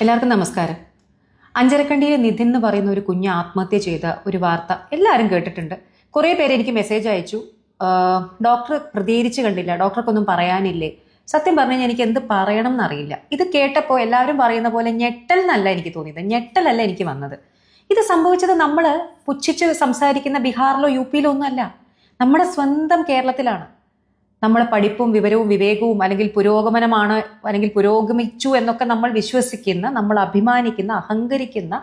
എല്ലാവർക്കും നമസ്കാരം. അഞ്ചരക്കണ്ടിയിലെ നിധിൻ എന്ന് പറയുന്ന ഒരു കുഞ്ഞ് ആത്മഹത്യ ചെയ്ത ഒരു വാർത്ത എല്ലാവരും കേട്ടിട്ടുണ്ട്. കുറേ പേര് എനിക്ക് മെസ്സേജ് അയച്ചു, ഡോക്ടർ പ്രതികരിച്ച് കണ്ടില്ല, ഡോക്ടർക്കൊന്നും പറയാനില്ലേ. സത്യം പറഞ്ഞാൽ എനിക്ക് എന്ത് പറയണം എന്നറിയില്ല. ഇത് കേട്ടപ്പോൾ എല്ലാവരും പറയുന്ന പോലെ ഞെട്ടൽ എന്നല്ല എനിക്ക് തോന്നിയത്, ഞെട്ടലല്ല എനിക്ക് വന്നത്. ഇത് സംഭവിച്ചത് നമ്മൾ പുച്ഛിച്ച് സംസാരിക്കുന്ന ബീഹാറിലോ യു പിയിലോ ഒന്നുമല്ല, നമ്മുടെ സ്വന്തം കേരളത്തിലാണ്. നമ്മുടെ പഠിപ്പും വിവരവും വിവേകവും അല്ലെങ്കിൽ പുരോഗമനമാണ് അല്ലെങ്കിൽ പുരോഗമിച്ചു എന്നൊക്കെ നമ്മൾ വിശ്വസിക്കുന്ന, നമ്മൾ അഭിമാനിക്കുന്ന, അഹങ്കരിക്കുന്ന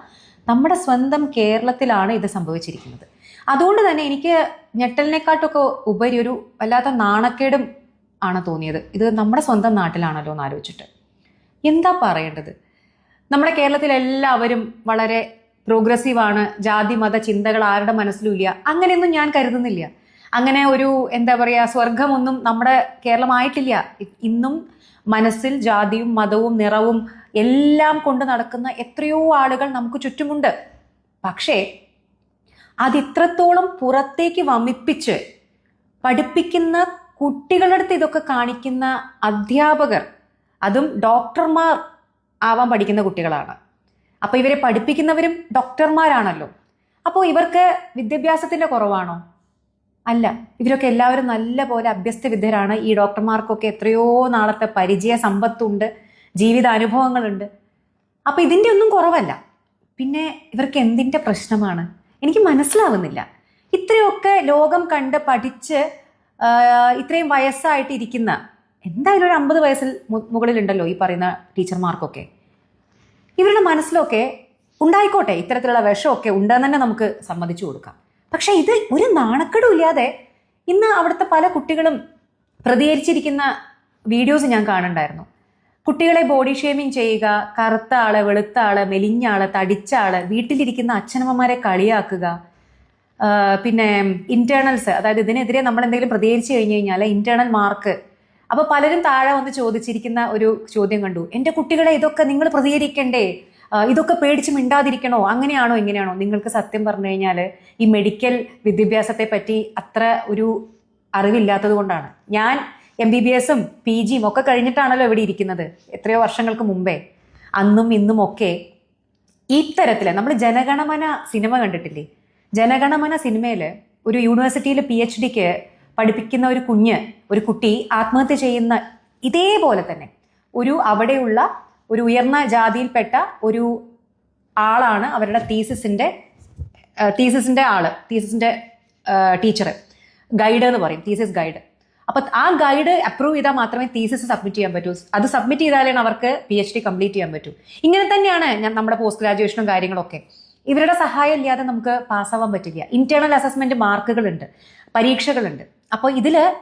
നമ്മുടെ സ്വന്തം കേരളത്തിലാണ് ഇത് സംഭവിച്ചിരിക്കുന്നത്. അതുകൊണ്ട് തന്നെ എനിക്ക് ഞെട്ടലിനെക്കാട്ടൊക്കെ ഉപരി ഒരു വല്ലാത്ത നാണക്കേടും ആണ് തോന്നിയത്. ഇത് നമ്മുടെ സ്വന്തം നാട്ടിലാണല്ലോ എന്ന് ആലോചിച്ചിട്ട് എന്താ പറയേണ്ടത്. നമ്മുടെ കേരളത്തിൽ എല്ലാവരും വളരെ പ്രോഗ്രസീവാണ്, ജാതി മത ചിന്തകൾ ആരുടെ മനസ്സിലും ഇല്ല, അങ്ങനെയൊന്നും ഞാൻ കരുതുന്നില്ല. അങ്ങനെ ഒരു എന്താ പറയുക, സ്വർഗമൊന്നും നമ്മുടെ കേരളമായിട്ടില്ല. ഇന്നും മനസ്സിൽ ജാതിയും മതവും നിറവും എല്ലാം കൊണ്ട് നടക്കുന്ന എത്രയോ ആളുകൾ നമുക്ക് ചുറ്റുമുണ്ട്. പക്ഷേ അതിത്രത്തോളം പുറത്തേക്ക് വമിപ്പിച്ച് പഠിപ്പിക്കുന്ന കുട്ടികളുടെ അടുത്ത് ഇതൊക്കെ കാണിക്കുന്ന അധ്യാപകർ, അതും ഡോക്ടർമാർ ആവാൻ പഠിക്കുന്ന കുട്ടികളാണ്. അപ്പോൾ ഇവരെ പഠിപ്പിക്കുന്നവരും ഡോക്ടർമാരാണല്ലോ. അപ്പോൾ ഇവർക്ക് വിദ്യാഭ്യാസത്തിന്റെ കുറവാണോ? അല്ല, ഇവരൊക്കെ എല്ലാവരും നല്ല പോലെ അഭ്യസ്ത വിദ്യരാണ്. ഈ ഡോക്ടർമാർക്കൊക്കെ എത്രയോ നാളത്തെ പരിചയ സമ്പത്തുണ്ട്, ജീവിതാനുഭവങ്ങളുണ്ട്. അപ്പോൾ ഇതിൻ്റെ ഒന്നും കുറവല്ല. പിന്നെ ഇവർക്ക് എന്തിൻ്റെ പ്രശ്നമാണ് എനിക്ക് മനസ്സിലാവുന്നില്ല. ഇത്രയൊക്കെ ലോകം കണ്ട് പഠിച്ച് ഇത്രയും വയസ്സായിട്ട് ഇരിക്കുന്ന, എന്തായാലും ഒരു 50 വയസ്സിൽ മുകളിലുണ്ടല്ലോ ഈ പറയുന്ന ടീച്ചർമാർക്കൊക്കെ, ഇവരുടെ മനസ്സിലൊക്കെ ഉണ്ടായിക്കോട്ടെ ഇത്തരത്തിലുള്ള വിഷമൊക്കെ ഉണ്ടെന്ന് തന്നെ നമുക്ക് സമ്മതിച്ചു കൊടുക്കാം. പക്ഷെ ഇത് ഒരു നാണക്കേടും ഇല്ലാതെ ഇന്ന് അവിടുത്തെ പല കുട്ടികളും പ്രതികരിച്ചിരിക്കുന്ന വീഡിയോസ് ഞാൻ കാണുന്നുണ്ടായിരുന്നു. കുട്ടികളെ ബോഡി ഷേമിങ് ചെയ്യുക, കറുത്ത ആള്, വെളുത്ത ആള്, മെലിഞ്ഞ ആള്, തടിച്ച ആള്, വീട്ടിലിരിക്കുന്ന അച്ഛനമ്മമാരെ കളിയാക്കുക. പിന്നെ ഇന്റേണൽസ്, അതായത് ഇതിനെതിരെ നമ്മൾ എന്തെങ്കിലും പ്രതികരിച്ചു കഴിഞ്ഞു കഴിഞ്ഞാൽ ഇന്റേണൽ മാർക്ക്. അപ്പോൾ പലരും താഴെ വന്ന് ചോദിച്ചിരിക്കുന്ന ഒരു ചോദ്യം കണ്ടു, എൻ്റെ കുട്ടികളെ ഇതൊക്കെ നിങ്ങൾ പ്രതികരിക്കണ്ടേ, ഇതൊക്കെ പേടിച്ച് മിണ്ടാതിരിക്കണോ, അങ്ങനെയാണോ ഇങ്ങനെയാണോ? നിങ്ങൾക്ക് സത്യം പറഞ്ഞു കഴിഞ്ഞാൽ ഈ മെഡിക്കൽ വിദ്യാഭ്യാസത്തെ പറ്റി അത്ര ഒരു അറിവില്ലാത്തത് കൊണ്ടാണ്. ഞാൻ MBBS-ഉം PG-യും ഒക്കെ കഴിഞ്ഞിട്ടാണല്ലോ ഇവിടെ ഇരിക്കുന്നത്, എത്രയോ വർഷങ്ങൾക്ക് മുമ്പേ. അന്നും ഇന്നും ഒക്കെ ഇത്തരത്തിൽ നമ്മൾ ജനഗണമന സിനിമ കണ്ടിട്ടില്ലേ? ജനഗണമന സിനിമയിൽ ഒരു യൂണിവേഴ്സിറ്റിയിൽ PhD-ക്ക് പഠിപ്പിക്കുന്ന ഒരു കുട്ടി ആത്മഹത്യ ചെയ്യുന്ന ഇതേപോലെ തന്നെ അവിടെയുള്ള ഒരു ഉയർന്ന ജാതിയിൽപ്പെട്ട ഒരു ആളാണ് അവരുടെ തീസിസിന്റെ ടീച്ചർ, ഗൈഡ് എന്ന് പറയും, തീസിസ് ഗൈഡ്. അപ്പൊ ആ ഗൈഡ് അപ്രൂവ് ചെയ്താൽ മാത്രമേ തീസിസ് സബ്മിറ്റ് ചെയ്യാൻ പറ്റൂ. അത് സബ്മിറ്റ് ചെയ്താലാണ് അവർക്ക് PhD കംപ്ലീറ്റ് ചെയ്യാൻ പറ്റൂ. ഇങ്ങനെ തന്നെയാണ് നമ്മുടെ പോസ്റ്റ് ഗ്രാജുവേഷനും കാര്യങ്ങളൊക്കെ. ഇവരുടെ സഹായം ഇല്ലാതെ നമുക്ക് പാസ്സാവാൻ പറ്റില്ല. ഇന്റേണൽ അസസ്മെന്റ് മാർക്കുകളുണ്ട്, പരീക്ഷകളുണ്ട്. അപ്പോൾ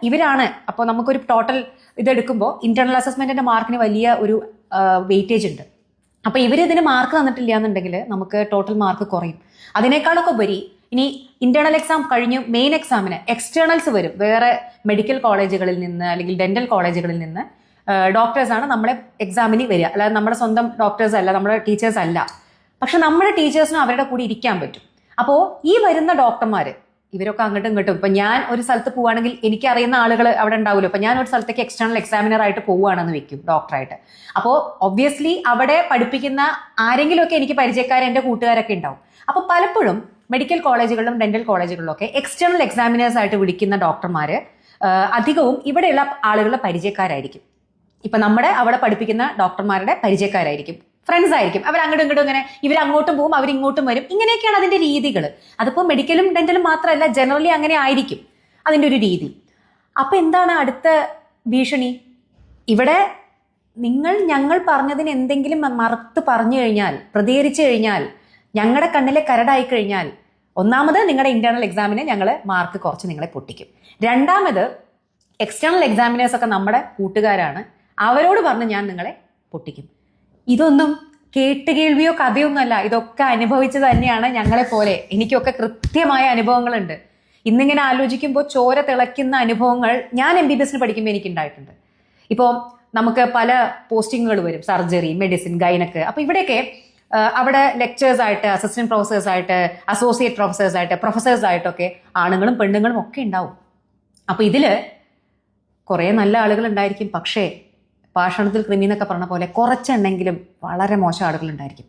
ഇവരാണ്. അപ്പോൾ നമുക്കൊരു ടോട്ടൽ ഇതെടുക്കുമ്പോൾ ഇന്റേണൽ അസസ്മെന്റിന്റെ മാർക്കിന് വലിയ ഒരു വെയിറ്റേജ് ഉണ്ട്. അപ്പോൾ ഇതിന് മാർക്ക് തന്നിട്ടില്ല എന്നുണ്ടെങ്കിൽ നമുക്ക് ടോട്ടൽ മാർക്ക് കുറയും. അതിനേക്കാളൊക്കെ ഉപരി ഇനി ഇന്റേണൽ എക്സാം കഴിഞ്ഞ് മെയിൻ എക്സാമിന് എക്സ്റ്റേണൽസ് വരും. വേറെ മെഡിക്കൽ കോളേജുകളിൽ നിന്ന് അല്ലെങ്കിൽ ഡെന്റൽ കോളേജുകളിൽ നിന്ന് ഡോക്ടേഴ്സാണ് നമ്മളെ എക്സാമിന് വരിക. അല്ലാതെ നമ്മുടെ സ്വന്തം ഡോക്ടേഴ്സ് അല്ല, നമ്മുടെ ടീച്ചേഴ്സ് അല്ല. പക്ഷെ നമ്മുടെ ടീച്ചേഴ്സിനും അവരുടെ കൂടി ഇരിക്കാൻ പറ്റും. അപ്പോൾ ഈ വരുന്ന ഡോക്ടർമാർ ഇവരൊക്കെ അങ്ങോട്ടും ഇങ്ങോട്ടും, ഇപ്പൊ ഞാൻ ഒരു സ്ഥലത്ത് പോവുകയാണെങ്കിൽ എനിക്കറിയുന്ന ആളുകൾ അവിടെ ഉണ്ടാവുമല്ലോ. ഇപ്പൊ ഞാൻ ഒരു സ്ഥലത്തേക്ക് എക്സ്റ്റേണൽ എക്സാമിനർ ആയിട്ട് പോവുകയാണെന്ന് വെക്കും, ഡോക്ടറായിട്ട്. അപ്പോൾ ഒബ്വിയസ്ലി അവിടെ പഠിപ്പിക്കുന്ന ആരെങ്കിലുമൊക്കെ എനിക്ക് പരിചയക്കാർ, എൻ്റെ കൂട്ടുകാരൊക്കെ ഉണ്ടാവും. അപ്പോൾ പലപ്പോഴും മെഡിക്കൽ കോളേജുകളിലും ഡെന്റൽ കോളേജുകളിലും ഒക്കെ എക്സ്റ്റേണൽ എക്സാമിനേഴ്സ് ആയിട്ട് വിളിക്കുന്ന ഡോക്ടർമാർ അധികവും ഇവിടെയുള്ള ആളുകളുടെ പരിചയക്കാരായിരിക്കും. ഇപ്പൊ നമ്മുടെ അവിടെ പഠിപ്പിക്കുന്ന ഡോക്ടർമാരുടെ പരിചയക്കാരായിരിക്കും, ഫ്രണ്ട്സ് ആയിരിക്കും. അവർ അങ്ങോട്ടും ഇങ്ങോട്ടും ഇങ്ങനെ ഇവരങ്ങോട്ടും പോകും, അവരിങ്ങോട്ടും വരും. ഇങ്ങനെയൊക്കെയാണ് അതിന്റെ രീതികൾ. അതിപ്പോൾ മെഡിക്കലും ഡെന്റലും മാത്രമല്ല, ജനറലി അങ്ങനെ ആയിരിക്കും അതിൻ്റെ ഒരു രീതി. അപ്പൊ എന്താണ് അടുത്ത ഭീഷണി? ഇവിടെ ഞങ്ങൾ പറഞ്ഞതിന് എന്തെങ്കിലും മറുത്ത് പറഞ്ഞു കഴിഞ്ഞാൽ, പ്രതികരിച്ചു കഴിഞ്ഞാൽ, ഞങ്ങളുടെ കണ്ണിലെ കരടായി കഴിഞ്ഞാൽ, ഒന്നാമത് നിങ്ങളുടെ ഇന്റേണൽ എക്സാമിന് ഞങ്ങൾ മാർക്ക് കുറച്ച് നിങ്ങളെ പൊട്ടിക്കും. രണ്ടാമത് എക്സ്റ്റേണൽ എക്സാമിനേഴ്സ് ഒക്കെ നമ്മുടെ കൂട്ടുകാരാണ്, അവരോട് പറഞ്ഞ് ഞാൻ നിങ്ങളെ പൊട്ടിക്കും. ഇതൊന്നും കേട്ടുകേൾവിയോ കഥയൊന്നുമല്ല, ഇതൊക്കെ അനുഭവിച്ചത് തന്നെയാണ് ഞങ്ങളെ പോലെ. എനിക്കൊക്കെ കൃത്യമായ അനുഭവങ്ങളുണ്ട്. ഇന്നിങ്ങനെ ആലോചിക്കുമ്പോൾ ചോര തിളയ്ക്കുന്ന അനുഭവങ്ങൾ ഞാൻ MBBS-ന് പഠിക്കുമ്പോൾ എനിക്കുണ്ടായിട്ടുണ്ട്. ഇപ്പോൾ നമുക്ക് പല പോസ്റ്റിങ്ങുകൾ വരും, സർജറി, മെഡിസിൻ, ഗൈനക്ക്. അപ്പോൾ ഇവിടെയൊക്കെ അവിടെ ലെക്ചേഴ്സ് ആയിട്ട്, അസിസ്റ്റന്റ് പ്രൊഫസേഴ്സ് ആയിട്ട്, അസോസിയേറ്റ് പ്രൊഫസേഴ്സ് ആയിട്ട്, പ്രൊഫസേഴ്സ് ആയിട്ടൊക്കെ ആണുങ്ങളും പെണ്ണുങ്ങളും ഒക്കെ ഉണ്ടാവും. അപ്പോൾ ഇതിൽ കുറേ നല്ല ആളുകൾ ഉണ്ടായിരിക്കും. പക്ഷേ ഭാഷണത്തിൽ കൃമി എന്നൊക്കെ പറഞ്ഞ പോലെ കുറച്ചെണ്ണെങ്കിലും വളരെ മോശം ആളുകളുണ്ടായിരിക്കും.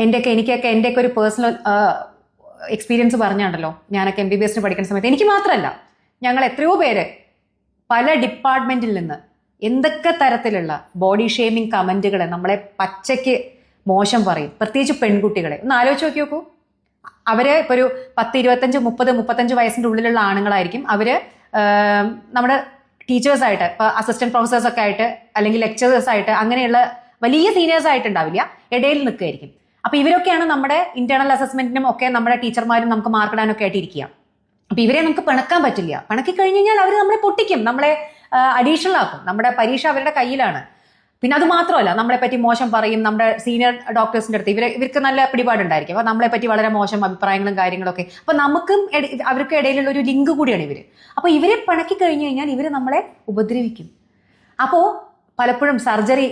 എനിക്കൊക്കെ എൻ്റെയൊക്കെ ഒരു പേഴ്സണൽ എക്സ്പീരിയൻസ് പറഞ്ഞാണ്ടല്ലോ, ഞാനൊക്കെ MBBS പഠിക്കുന്ന സമയത്ത് എനിക്ക് മാത്രമല്ല, ഞങ്ങൾ എത്രയോ പേര് പല ഡിപ്പാർട്ട്മെന്റിൽ നിന്ന് എന്തൊക്കെ തരത്തിലുള്ള ബോഡി ഷേമിങ് കമന്റുകൾ നമ്മളെ പച്ചയ്ക്ക് മോശം പറയും. പ്രത്യേകിച്ച് പെൺകുട്ടികളെ ഒന്ന് ആലോചിച്ച് നോക്കൂ. അവര് ഇപ്പൊ ഒരു 10, 25, 30, 35 വയസ്സിന്റെ ഉള്ളിലുള്ള ആണുങ്ങളായിരിക്കും. അവര് നമ്മുടെ ടീച്ചേഴ്സായിട്ട്, ഇപ്പൊ അസിസ്റ്റന്റ് പ്രൊഫസേഴ്സ് ഒക്കെ ആയിട്ട് അല്ലെങ്കിൽ ലെക്ചറേഴ്സ് ആയിട്ട് അങ്ങനെയുള്ള വലിയ സീനിയേഴ്സ് ആയിട്ടുണ്ടാവില്ല, ഇടയിൽ നിൽക്കുകയായിരിക്കും. അപ്പൊ ഇവരൊക്കെയാണ് നമ്മുടെ ഇന്റേണൽ അസസ്മെന്റിനും ഒക്കെ നമ്മുടെ ടീച്ചർമാരും നമുക്ക് മാർക്കിടാനൊക്കെ ആയിട്ട് ഇരിക്കുക. അപ്പൊ ഇവരെ നമുക്ക് പിണക്കാൻ പറ്റില്ല. പിണക്കി കഴിഞ്ഞ് കഴിഞ്ഞാൽ അവർ നമ്മളെ പൊട്ടിക്കും, നമ്മളെ അഡീഷണൽ ആക്കും. നമ്മുടെ പരീക്ഷ അവരുടെ കയ്യിലാണ്. പിന്നെ അത് മാത്രമല്ല, നമ്മളെ പറ്റി മോശം പറയും. നമ്മുടെ സീനിയർ ഡോക്ടേഴ്സിന്റെ അടുത്ത് ഇവർക്ക് നല്ല പിടിപാടുണ്ടായിരിക്കും. അപ്പൊ നമ്മളെ പറ്റി വളരെ മോശം അഭിപ്രായങ്ങളും കാര്യങ്ങളൊക്കെ. അപ്പൊ നമുക്കും അവർക്ക് ഇടയിലുള്ള ഒരു ലിങ്ക് കൂടിയാണ് ഇവര്. അപ്പൊ ഇവരെ പിണക്കി കഴിഞ്ഞു കഴിഞ്ഞാൽ ഇവര് നമ്മളെ ഉപദ്രവിക്കും. അപ്പോ പലപ്പോഴും സർജറി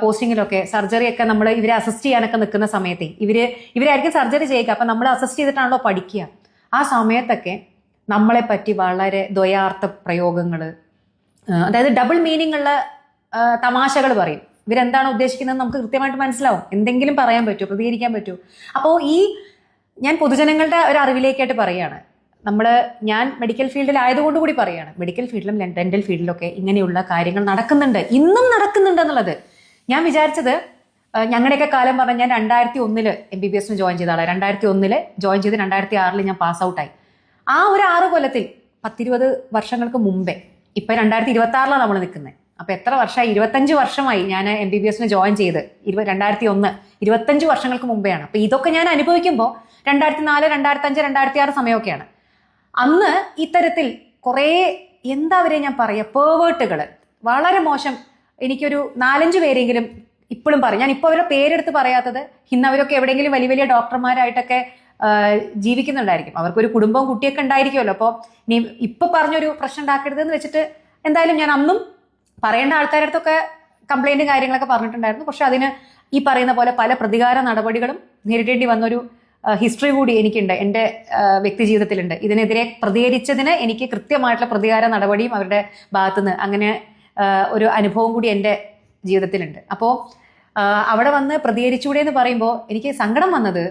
പോസ്റ്റിങ്ങിലൊക്കെ സർജറിയൊക്കെ നമ്മൾ ഇവരെ അസിസ്റ്റ് ചെയ്യാനൊക്കെ നിൽക്കുന്ന സമയത്ത് ഇവരായിരിക്കും സർജറി ചെയ്യുക. അപ്പൊ നമ്മൾ അസിസ്റ്റ് ചെയ്തിട്ടാണല്ലോ പഠിക്കുക. ആ സമയത്തൊക്കെ നമ്മളെ പറ്റി വളരെ ദ്വയാർത്ഥ പ്രയോഗങ്ങൾ, അതായത് ഡബിൾ മീനിങ് ഉള്ള തമാശകൾ പറയും. ഇവരെന്താണ് ഉദ്ദേശിക്കുന്നത് നമുക്ക് കൃത്യമായിട്ട് മനസ്സിലാവും. എന്തെങ്കിലും പറയാൻ പറ്റുമോ, പ്രതികരിക്കാൻ പറ്റുമോ? അപ്പോൾ ഞാൻ പൊതുജനങ്ങളുടെ ഒരു അറിവിലേക്കായിട്ട് പറയുകയാണ്. ഞാൻ മെഡിക്കൽ ഫീൽഡിലായതുകൊണ്ട് കൂടി പറയുകയാണ്, മെഡിക്കൽ ഫീൽഡിലും ഡെന്റൽ ഫീൽഡിലൊക്കെ ഇങ്ങനെയുള്ള കാര്യങ്ങൾ നടക്കുന്നുണ്ട്, ഇന്നും നടക്കുന്നുണ്ട് എന്നുള്ളത്. ഞാൻ വിചാരിച്ചത് ഞങ്ങളുടെയൊക്കെ കാലം പറഞ്ഞാൽ ഞാൻ 2001 MBBS ജോയിൻ ചെയ്ത ആളാണ്. 2001 ജോയിൻ ചെയ്ത് 2006 ഞാൻ പാസ് ഔട്ടായി. ആ ഒരു 6 കൊല്ലത്തിൽ 10-20 വർഷങ്ങൾക്ക് മുമ്പേ, ഇപ്പൊ 2026 നമ്മൾ നിൽക്കുന്നത്. അപ്പൊ എത്ര വർഷമായി? 25 വർഷമായി ഞാൻ MBBS ജോയിൻ ചെയ്ത്. 2001, 25 വർഷങ്ങൾക്ക് മുമ്പെയാണ്. അപ്പൊ ഇതൊക്കെ ഞാൻ അനുഭവിക്കുമ്പോൾ 2004, 2005, 2006 സമയമൊക്കെയാണ്. അന്ന് ഇത്തരത്തിൽ കുറെ ഞാൻ പറയാ, പേവേർട്ടുകൾ, വളരെ മോശം. എനിക്കൊരു 4-5 പേരെങ്കിലും ഇപ്പോഴും പറയും. ഞാൻ ഇപ്പോൾ അവരുടെ പേരെടുത്ത് പറയാത്തത്, ഇന്ന് അവരൊക്കെ എവിടെയെങ്കിലും വലിയ വലിയ ഡോക്ടർമാരായിട്ടൊക്കെ ജീവിക്കുന്നുണ്ടായിരിക്കും. അവർക്കൊരു കുടുംബവും കുട്ടിയൊക്കെ ഉണ്ടായിരിക്കുമല്ലോ. അപ്പോൾ ഇപ്പൊ പറഞ്ഞൊരു പ്രശ്നം ഉണ്ടാക്കരുതെന്ന് വെച്ചിട്ട് എന്തായാലും ഞാൻ അന്നും പറയേണ്ട ആൾക്കാരുടെ അടുത്തൊക്കെ കംപ്ലൈന്റ് കാര്യങ്ങളൊക്കെ പറഞ്ഞിട്ടുണ്ടായിരുന്നു. പക്ഷെ അതിന് ഈ പറയുന്ന പോലെ പല പ്രതികാര നടപടികളും നേരിടേണ്ടി വന്നൊരു ഹിസ്റ്ററി കൂടി എനിക്കുണ്ട്, എൻ്റെ വ്യക്തി ജീവിതത്തിലുണ്ട്. ഇതിനെതിരെ പ്രതികരിച്ചതിന് എനിക്ക് കൃത്യമായിട്ടുള്ള പ്രതികാര നടപടിയും അവരുടെ ഭാഗത്തുനിന്ന് അങ്ങനെ ഒരു അനുഭവം കൂടി എൻ്റെ ജീവിതത്തിലുണ്ട്. അപ്പോൾ അവിടെ വന്ന് പ്രതികരിച്ചൂടെ എന്ന് പറയുമ്പോൾ എനിക്ക് സങ്കടം വന്നത്,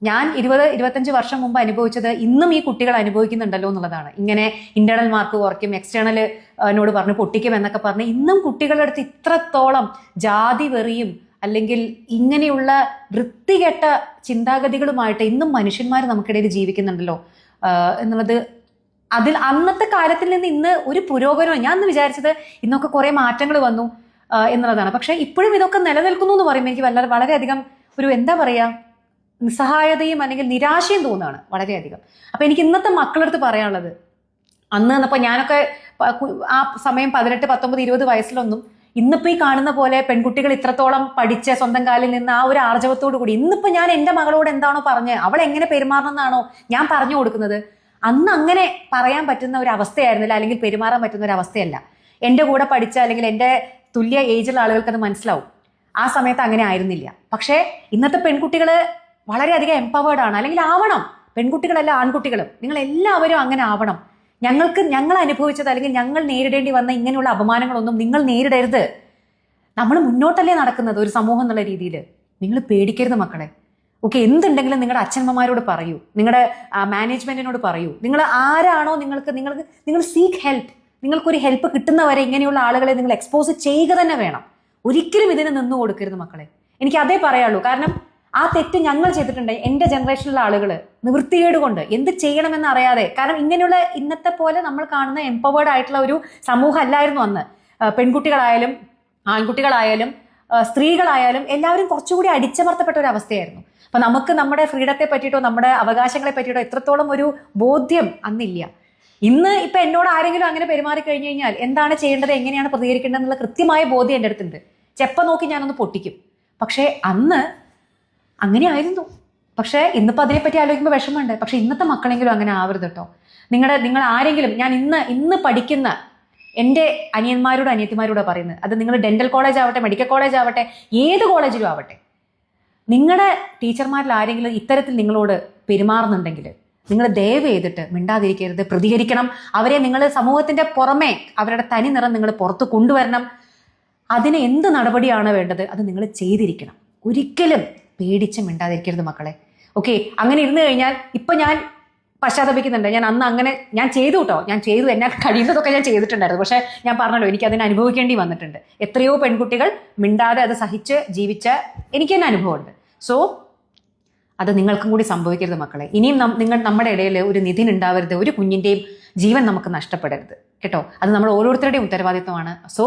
ഞാൻ 20-25 വർഷം മുമ്പ് അനുഭവിച്ചത് ഇന്നും ഈ കുട്ടികൾ അനുഭവിക്കുന്നുണ്ടല്ലോ എന്നുള്ളതാണ്. ഇങ്ങനെ ഇന്റേണൽ മാർക്ക് കുറയ്ക്കും, എക്സ്റ്റേണലിനോട് പറഞ്ഞ് പൊട്ടിക്കും എന്നൊക്കെ പറഞ്ഞ് ഇന്നും കുട്ടികളുടെ അടുത്ത് ഇത്രത്തോളം ജാതി വെറിയും അല്ലെങ്കിൽ ഇങ്ങനെയുള്ള വൃത്തികെട്ട ചിന്താഗതികളുമായിട്ട് ഇന്നും മനുഷ്യന്മാർ നമുക്കിടയിൽ ജീവിക്കുന്നുണ്ടല്ലോ എന്നുള്ളത്. അതിൽ അന്നത്തെ കാലത്തിൽ നിന്ന് ഇന്ന് ഒരു പുരോഗമനം. ഞാൻ വിചാരിച്ചത് ഇന്നൊക്കെ കുറെ മാറ്റങ്ങൾ വന്നു എന്നുള്ളതാണ്. പക്ഷെ ഇപ്പോഴും ഇതൊക്കെ നിലനിൽക്കുന്നു എന്ന് പറയുമ്പോൾ എനിക്ക് വളരെയധികം ഒരു എന്താ പറയാ, നിസ്സഹായതയും അല്ലെങ്കിൽ നിരാശയും തോന്നുകയാണ് വളരെയധികം. അപ്പൊ എനിക്ക് ഇന്നത്തെ മക്കളടുത്ത് പറയാനുള്ളത്, അന്ന് എന്നപ്പോ ഞാനൊക്കെ ആ സമയം 18, 19, 20 വയസ്സിലൊന്നും ഇന്നിപ്പോ ഈ കാണുന്ന പോലെ പെൺകുട്ടികൾ ഇത്രത്തോളം പഠിച്ച സ്വന്തം കാലിൽ നിന്ന് ആ ഒരു ആർജവത്തോടു കൂടി ഇന്നിപ്പോ ഞാൻ എൻ്റെ മകളോട് എന്താണോ പറഞ്ഞത്, അവൾ എങ്ങനെ പെരുമാറണം എന്നാണോ ഞാൻ പറഞ്ഞു കൊടുക്കുന്നത്, അന്ന് അങ്ങനെ പറയാൻ പറ്റുന്ന ഒരു അവസ്ഥയായിരുന്നില്ല, അല്ലെങ്കിൽ പെരുമാറാൻ പറ്റുന്ന ഒരു അവസ്ഥയല്ല. എൻ്റെ കൂടെ പഠിച്ച അല്ലെങ്കിൽ എൻ്റെ തുല്യ ഏജുള്ള ആളുകൾക്ക് അത് മനസ്സിലാവും. ആ സമയത്ത് അങ്ങനെ ആയിരുന്നില്ല. പക്ഷേ ഇന്നത്തെ പെൺകുട്ടികൾ വളരെയധികം എംപവേർഡ് ആണ്, അല്ലെങ്കിൽ ആവണം. പെൺകുട്ടികളല്ല ആൺകുട്ടികളും, നിങ്ങൾ എല്ലാവരും അങ്ങനെ ആവണം. ഞങ്ങൾ അനുഭവിച്ചത് അല്ലെങ്കിൽ ഞങ്ങൾ നേരിടേണ്ടി വന്ന ഇങ്ങനെയുള്ള അപമാനങ്ങളൊന്നും നിങ്ങൾ നേരിടരുത്. നമ്മൾ മുന്നോട്ടല്ലേ നടക്കുന്നത് ഒരു സമൂഹം എന്നുള്ള രീതിയിൽ. നിങ്ങൾ പേടിക്കരുത് മക്കളെ. ഓക്കെ, എന്തുണ്ടെങ്കിലും നിങ്ങളുടെ അച്ഛനമ്മമാരോട് പറയൂ, നിങ്ങളുടെ മാനേജ്മെന്റിനോട് പറയൂ. നിങ്ങൾ ആരാണോ നിങ്ങൾ സീക്ക് ഹെൽപ്പ്. നിങ്ങൾക്കൊരു ഹെൽപ്പ് കിട്ടുന്നവരെ ഇങ്ങനെയുള്ള ആളുകളെ നിങ്ങൾ എക്സ്പോസ് ചെയ്യുക തന്നെ വേണം. ഒരിക്കലും ഇതിന് നിന്നു കൊടുക്കരുത് മക്കളെ. എനിക്ക് അതേ പറയാനുള്ളൂ. കാരണം ആ തെറ്റ് ഞങ്ങൾ ചെയ്തിട്ടുണ്ട്. എൻ്റെ ജനറേഷനിലുള്ള ആളുകൾ നിവൃത്തികേട് കൊണ്ട് എന്ത് ചെയ്യണമെന്ന് അറിയാതെ, കാരണം ഇങ്ങനെയുള്ള ഇന്നത്തെ പോലെ നമ്മൾ കാണുന്ന എംപവേർഡ് ആയിട്ടുള്ള ഒരു സമൂഹം അല്ലായിരുന്നു അന്ന്. പെൺകുട്ടികളായാലും ആൺകുട്ടികളായാലും സ്ത്രീകളായാലും എല്ലാവരും കുറച്ചുകൂടി അടിച്ചമർത്തപ്പെട്ട ഒരു അവസ്ഥയായിരുന്നു. അപ്പൊ നമുക്ക് നമ്മുടെ ഫ്രീഡത്തെ പറ്റിയിട്ടോ നമ്മുടെ അവകാശങ്ങളെ പറ്റിയിട്ടോ എത്രത്തോളം ഒരു ബോധ്യം അന്നില്ല. ഇന്ന് ഇപ്പൊ എന്നോട് ആരെങ്കിലും അങ്ങനെ പെരുമാറി കഴിഞ്ഞു കഴിഞ്ഞാൽ എന്താണ് ചെയ്യേണ്ടത്, എങ്ങനെയാണ് പ്രതികരിക്കേണ്ടത് എന്നുള്ള കൃത്യമായ ബോധ്യം എൻ്റെ അടുത്തുണ്ട്. ചെപ്പ നോക്കി ഞാനൊന്ന് പൊട്ടിക്കും. പക്ഷെ അന്ന് അങ്ങനെ ആയിരുന്നു. പക്ഷെ ഇന്നിപ്പോൾ അതിനെപ്പറ്റി ആലോചിക്കുമ്പോൾ വിഷമമുണ്ട്. പക്ഷെ ഇന്നത്തെ മക്കളെങ്കിലും അങ്ങനെ ആവരുത് കേട്ടോ. നിങ്ങൾ ആരെങ്കിലും, ഞാൻ ഇന്ന് പഠിക്കുന്ന എൻ്റെ അനിയന്മാരോട് അനിയത്തിമാരോട് പറയുന്നത്, അത് നിങ്ങൾ ഡെന്റൽ കോളേജ് ആവട്ടെ, മെഡിക്കൽ കോളേജ് ആവട്ടെ, ഏത് കോളേജിലും ആവട്ടെ, നിങ്ങളുടെ ടീച്ചർമാരിൽ ആരെങ്കിലും ഇത്തരത്തിൽ നിങ്ങളോട് പെരുമാറുന്നുണ്ടെങ്കിൽ നിങ്ങൾ ദയവ് ചെയ്തിട്ട് മിണ്ടാതിരിക്കരുത്, പ്രതികരിക്കണം. അവരെ നിങ്ങൾ സമൂഹത്തിന്റെ പുറമെ അവരുടെ തനി നിറം നിങ്ങൾ പുറത്ത് കൊണ്ടുവരണം. അതിന് എന്ത് നടപടിയാണ് വേണ്ടത് അത് നിങ്ങൾ ചെയ്തിരിക്കണം. ഒരിക്കലും പേടിച്ച് മിണ്ടാതിരിക്കരുത് മക്കളെ. ഓക്കെ, അങ്ങനെ ഇരുന്ന് കഴിഞ്ഞാൽ ഇപ്പം ഞാൻ പശ്ചാത്തപിക്കുന്നുണ്ട്. ഞാൻ അന്ന് അങ്ങനെ ഞാൻ ചെയ്തു കേട്ടോ, ഞാൻ ചെയ്തു, എന്നാൽ കഴിയുന്നതൊക്കെ ഞാൻ ചെയ്തിട്ടുണ്ടായിരുന്നു. പക്ഷേ ഞാൻ പറഞ്ഞല്ലോ, എനിക്ക് അതിനെ അനുഭവിക്കേണ്ടി വന്നിട്ടുണ്ട്. എത്രയോ പെൺകുട്ടികൾ മിണ്ടാതെ അത് സഹിച്ച് ജീവിച്ച എനിക്ക് തന്നെ അനുഭവമുണ്ട്. സോ അത് നിങ്ങൾക്കും കൂടി സംഭവിക്കരുത് മക്കളെ. ഇനിയും നമ്മുടെ ഇടയിൽ ഒരു നിധിൻ ഉണ്ടാവരുത്, ഒരു കുഞ്ഞിൻ്റെയും ജീവൻ നമുക്ക് നഷ്ടപ്പെടരുത് കേട്ടോ. അത് നമ്മൾ ഓരോരുത്തരുടെയും ഉത്തരവാദിത്വമാണ്. സോ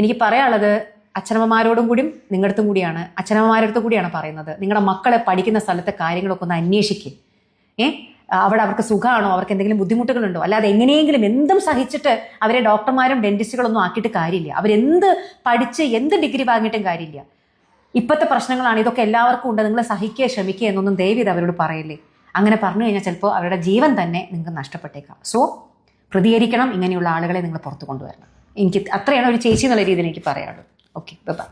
എനിക്ക് പറയാനുള്ളത് അച്ഛനമ്മമാരോടും കൂടിയും നിങ്ങളടുത്തും കൂടിയാണ്, അച്ഛനമ്മമാരുടെ കൂടിയാണ് പറയുന്നത്. നിങ്ങളുടെ മക്കളെ പഠിക്കുന്ന സ്ഥലത്തെ കാര്യങ്ങളൊക്കെ ഒന്ന് അന്വേഷിക്കുക. അവിടെ അവർക്ക് സുഖമാണോ, അവർക്ക് എന്തെങ്കിലും ബുദ്ധിമുട്ടുകളുണ്ടോ? അല്ലാതെ എങ്ങനെയെങ്കിലും എന്തും സഹിച്ചിട്ട് അവരെ ഡോക്ടർമാരും ഡെന്റിസ്റ്റുകളൊന്നും ആക്കിയിട്ട് കാര്യമില്ല. അവരെന്ത് പഠിച്ച് എന്ത് ഡിഗ്രി വാങ്ങിയിട്ടും കാര്യമില്ല. ഇപ്പോഴത്തെ പ്രശ്നങ്ങളാണ്, ഇതൊക്കെ എല്ലാവർക്കും ഉണ്ട്. നിങ്ങൾ സഹിക്കുക, ശ്രമിക്കുക എന്നൊന്നും ദയവീത് അവരോട് പറയില്ലേ. അങ്ങനെ പറഞ്ഞു കഴിഞ്ഞാൽ ചിലപ്പോൾ അവരുടെ ജീവൻ തന്നെ നിങ്ങൾക്ക് നഷ്ടപ്പെട്ടേക്കാം. സോ പ്രതികരിക്കണം, ഇങ്ങനെയുള്ള ആളുകളെ നിങ്ങൾ പുറത്ത് കൊണ്ടുവരണം. എനിക്ക് അത്രയാണ് ഒരു ചേച്ചി എന്നുള്ള രീതിയിൽ എനിക്ക് പറയാനുള്ളത്. Okay, by.